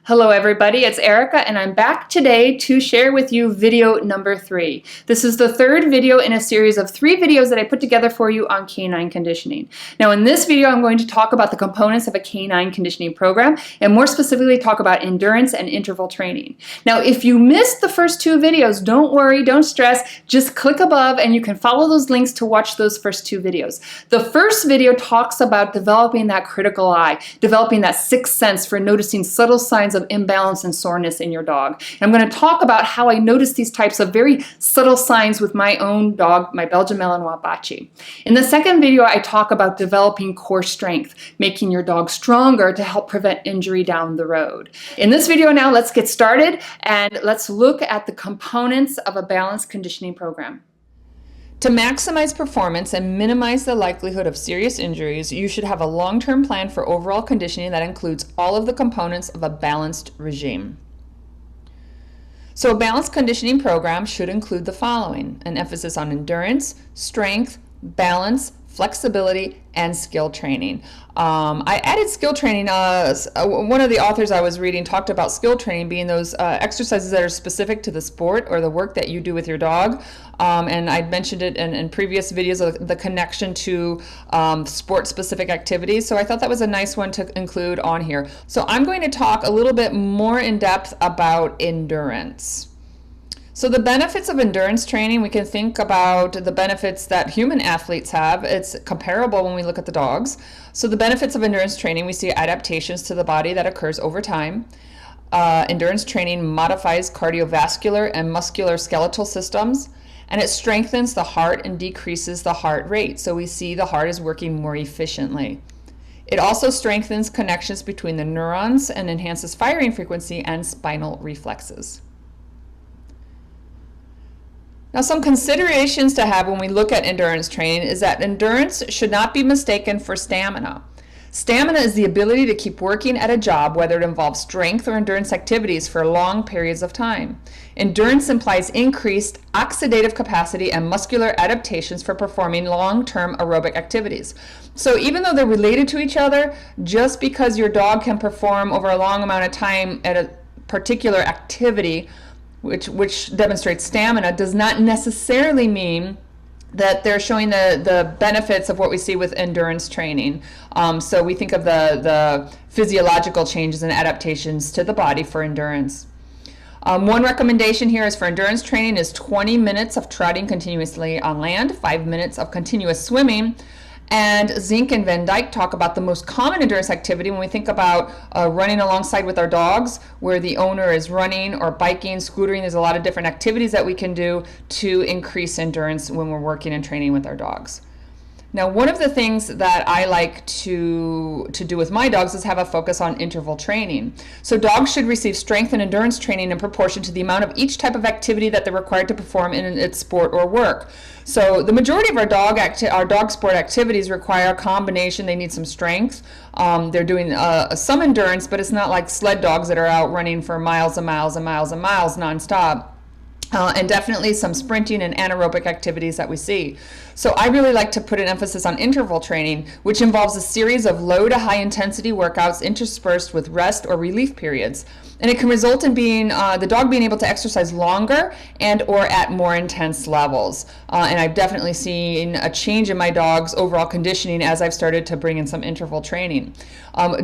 Hello everybody, it's Erica and I'm back today to share with you video number 3. This is the third video in a series of 3 videos that I put together for you on canine conditioning. Now in this video I'm going to talk about the components of a canine conditioning program and more specifically talk about endurance and interval training. Now if you missed the first 2 videos, don't worry, don't stress, just click above and you can follow those links to watch those first 2 videos. The first video talks about developing that critical eye, developing that sixth sense for noticing subtle signs of imbalance and soreness in your dog. And I'm going to talk about how I notice these types of very subtle signs with my own dog, my Belgian Malinois Bachi. In the second video, I talk about developing core strength, making your dog stronger to help prevent injury down the road. In this video now, let's get started and let's look at the components of a balanced conditioning program. To maximize performance and minimize the likelihood of serious injuries, you should have a long-term plan for overall conditioning that includes all of the components of a balanced regime. So a balanced conditioning program should include the following: an emphasis on endurance, strength, balance, flexibility, and skill training. I added skill training. One of the authors I was reading talked about skill training being those exercises that are specific to the sport or the work that you do with your dog. And I mentioned it in previous videos, the connection to sport-specific activities. So I thought that was a nice one to include on here. So I'm going to talk a little bit more in depth about endurance. So the benefits of endurance training, we can think about the benefits that human athletes have. It's comparable when we look at the dogs. So the benefits of endurance training, we see adaptations to the body that occurs over time. Endurance training modifies cardiovascular and muscular skeletal systems, and it strengthens the heart and decreases the heart rate. So we see the heart is working more efficiently. It also strengthens connections between the neurons and enhances firing frequency and spinal reflexes. Now, some considerations to have when we look at endurance training is that endurance should not be mistaken for stamina. Stamina is the ability to keep working at a job, whether it involves strength or endurance activities, for long periods of time. Endurance implies increased oxidative capacity and muscular adaptations for performing long-term aerobic activities. So even though they're related to each other, just because your dog can perform over a long amount of time at a particular activity, which demonstrates stamina, does not necessarily mean that they're showing the benefits of what we see with endurance training. So we think of the physiological changes and adaptations to the body for endurance. One recommendation here is for endurance training is 20 minutes of trotting continuously on land, 5 minutes of continuous swimming. And Zink and Van Dyke talk about the most common endurance activity when we think about running alongside with our dogs, where the owner is running or biking, scootering. There's a lot of different activities that we can do to increase endurance when we're working and training with our dogs. Now, one of the things that I like to do with my dogs is have a focus on interval training. So dogs should receive strength and endurance training in proportion to the amount of each type of activity that they're required to perform in its sport or work. So the majority of our dog sport activities require a combination. They need some strength. They're doing some endurance, but it's not like sled dogs that are out running for miles and miles and miles and miles nonstop. And definitely some sprinting and anaerobic activities that we see. So I really like to put an emphasis on interval training, which involves a series of low to high intensity workouts interspersed with rest or relief periods. And it can result in the dog being able to exercise longer and or at more intense levels. And I've definitely seen a change in my dog's overall conditioning as I've started to bring in some interval training.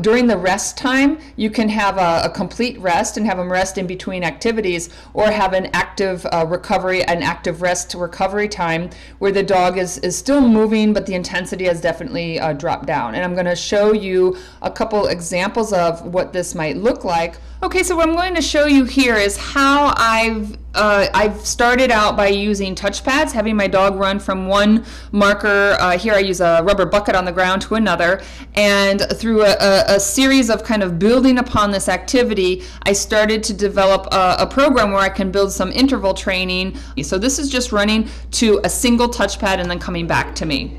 During the rest time, you can have a complete rest and have them rest in between activities, or have an active recovery, an active rest recovery time where the dog is still moving, but the intensity has definitely dropped down. And I'm going to show you a couple examples of what this might look like. Okay, so what I'm going to show you here is how I've started out by using touch pads, having my dog run from one marker. Here I use a rubber bucket on the ground to another, and through a series of kind of building upon this activity, I started to develop a program where I can build some interval training. So this is just running to a single touch pad and then coming back to me.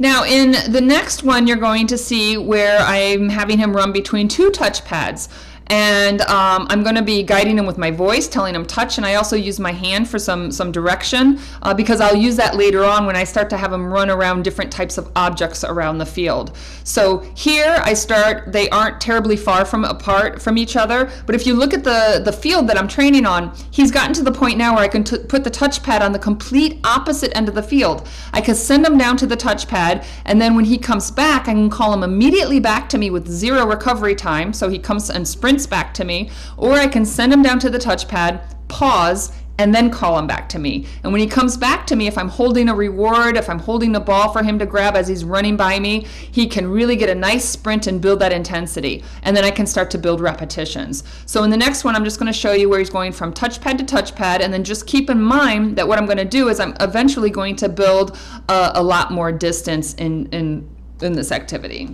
Now in the next one, you're going to see where I'm having him run between two touch pads. And I'm going to be guiding him with my voice, telling him touch, and I also use my hand for some direction because I'll use that later on when I start to have him run around different types of objects around the field. So here I start, they aren't terribly far apart from each other, but if you look at the field that I'm training on, he's gotten to the point now where I can put the touchpad on the complete opposite end of the field. I can send him down to the touchpad, and then when he comes back, I can call him immediately back to me with 0 recovery time, so he comes and sprints back to me, or I can send him down to the touchpad, pause, and then call him back to me. And when he comes back to me, if I'm holding a reward, if I'm holding the ball for him to grab as he's running by me, he can really get a nice sprint and build that intensity. And then I can start to build repetitions. So in the next one, I'm just going to show you where he's going from touchpad to touchpad, and then just keep in mind that what I'm going to do is I'm eventually going to build a lot more distance in this activity.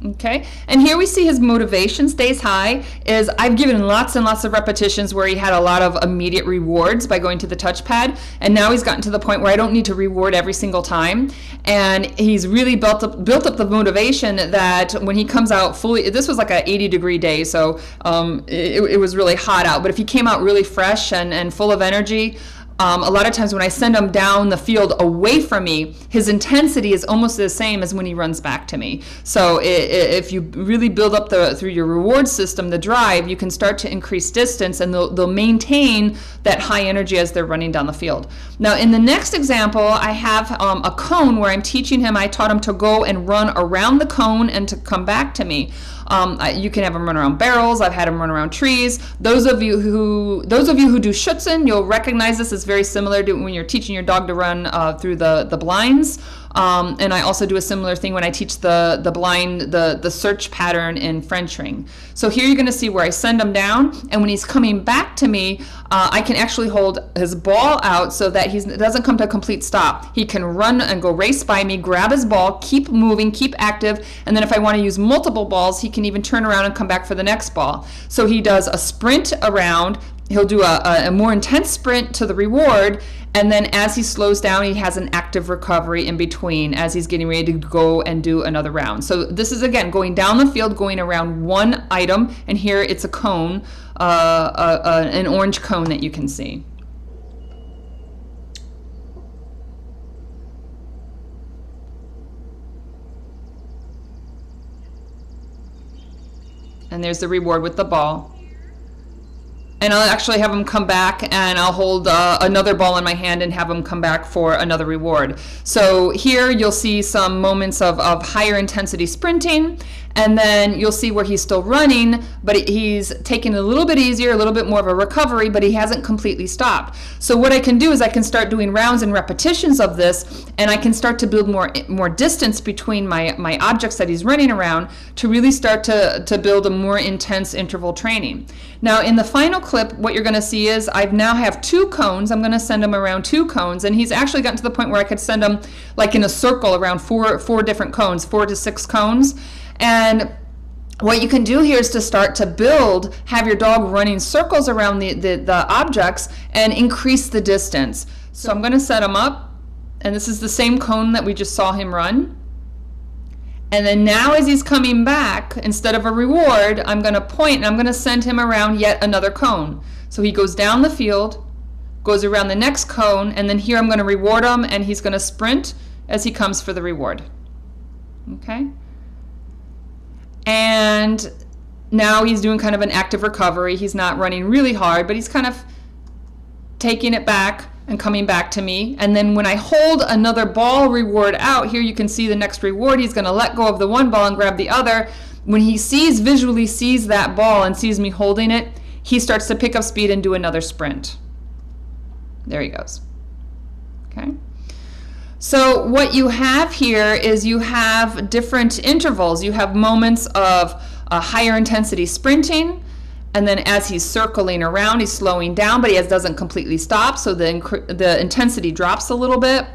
Okay, and here we see his motivation stays high. Is I've given lots and lots of repetitions where he had a lot of immediate rewards by going to the touchpad, and now he's gotten to the point where I don't need to reward every single time, and he's really built up the motivation that when he comes out fully, this was like a 80-degree day, so it was really hot out, but if he came out really fresh and full of energy, a lot of times when I send him down the field away from me, his intensity is almost the same as when he runs back to me. So if you really build up through your reward system, the drive, you can start to increase distance, and they'll maintain that high energy as they're running down the field. Now in the next example, I have a cone where I'm teaching him, I taught him to go and run around the cone and to come back to me. You can have them run around barrels. I've had them run around trees. Those of you who do Schutzen, you'll recognize this as very similar to when you're teaching your dog to run through the blinds. And I also do a similar thing when I teach the blind, the search pattern in French ring. So here you're going to see where I send him down, and when he's coming back to me, I can actually hold his ball out so that he doesn't come to a complete stop. He can run and go race by me, grab his ball, keep moving, keep active, and then if I want to use multiple balls, he can even turn around and come back for the next ball. So he does a sprint around, he'll do a more intense sprint to the reward, and then as he slows down, he has an active recovery in between as he's getting ready to go and do another round. So this is, again, going down the field, going around one item, and here it's a cone, an orange cone that you can see. And there's the reward with the ball. And I'll actually have him come back, and I'll hold another ball in my hand and have him come back for another reward. So here you'll see some moments of higher intensity sprinting, and then you'll see where he's still running, but he's taking it a little bit easier, a little bit more of a recovery, but he hasn't completely stopped. So what I can do is I can start doing rounds and repetitions of this, and I can start to build more distance between my objects that he's running around to really start to build a more intense interval training. Now in the final clip, what you're going to see is I now have 2 cones. I'm going to send him around 2 cones, and he's actually gotten to the point where I could send him like in a circle around four different cones, 4 to 6 cones. And what you can do here is to start to have your dog running circles around the objects and increase the distance. So I'm going to set him up, and this is the same cone that we just saw him run. And then now as he's coming back, instead of a reward, I'm going to point and I'm going to send him around yet another cone. So he goes down the field, goes around the next cone, and then here I'm going to reward him, and he's going to sprint as he comes for the reward. Okay? And now he's doing kind of an active recovery. He's not running really hard, but he's kind of taking it back and coming back to me. And then when I hold another ball reward out, here you can see the next reward. He's going to let go of the one ball and grab the other. When he visually sees that ball and sees me holding it, he starts to pick up speed and do another sprint. There he goes. Okay. So what you have here is you have different intervals. You have moments of higher intensity sprinting, And then as he's circling around, he's slowing down, but he doesn't completely stop, so the intensity drops a little bit.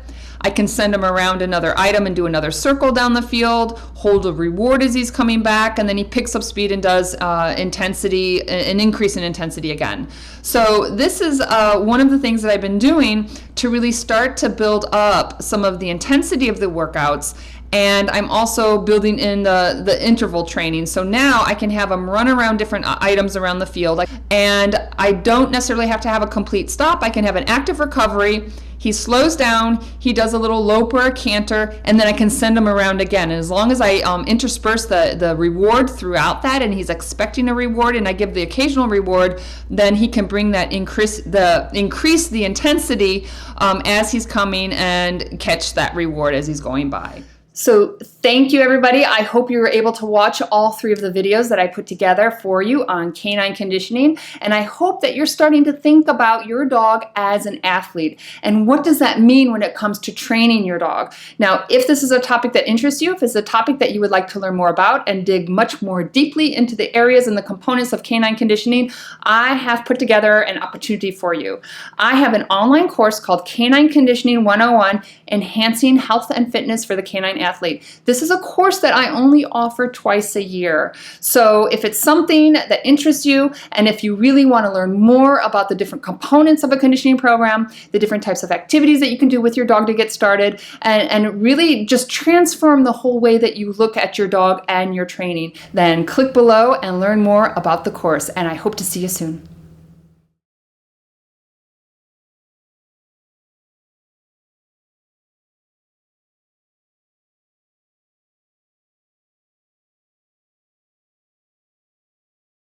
I can send him around another item and do another circle down the field, hold a reward as he's coming back, and then he picks up speed and does intensity, an increase in intensity again. So this is one of the things that I've been doing to really start to build up some of the intensity of the workouts. And I'm also building in the interval training. So now I can have them run around different items around the field. And I don't necessarily have to have a complete stop. I can have an active recovery. He slows down, he does a little lope or a canter, and then I can send him around again. And as long as I intersperse the reward throughout that, and he's expecting a reward, and I give the occasional reward, then he can bring that increase the intensity as he's coming and catch that reward as he's going by. So thank you, everybody. I hope you were able to watch all 3 of the videos that I put together for you on canine conditioning. And I hope that you're starting to think about your dog as an athlete. And what does that mean when it comes to training your dog? Now, if this is a topic that interests you, if it's a topic that you would like to learn more about and dig much more deeply into the areas and the components of canine conditioning, I have put together an opportunity for you. I have an online course called Canine Conditioning 101, Enhancing Health and Fitness for the Canine Athlete. This is a course that I only offer twice a year. So if it's something that interests you, and if you really want to learn more about the different components of a conditioning program, the different types of activities that you can do with your dog to get started, and really just transform the whole way that you look at your dog and your training, then click below and learn more about the course. And I hope to see you soon.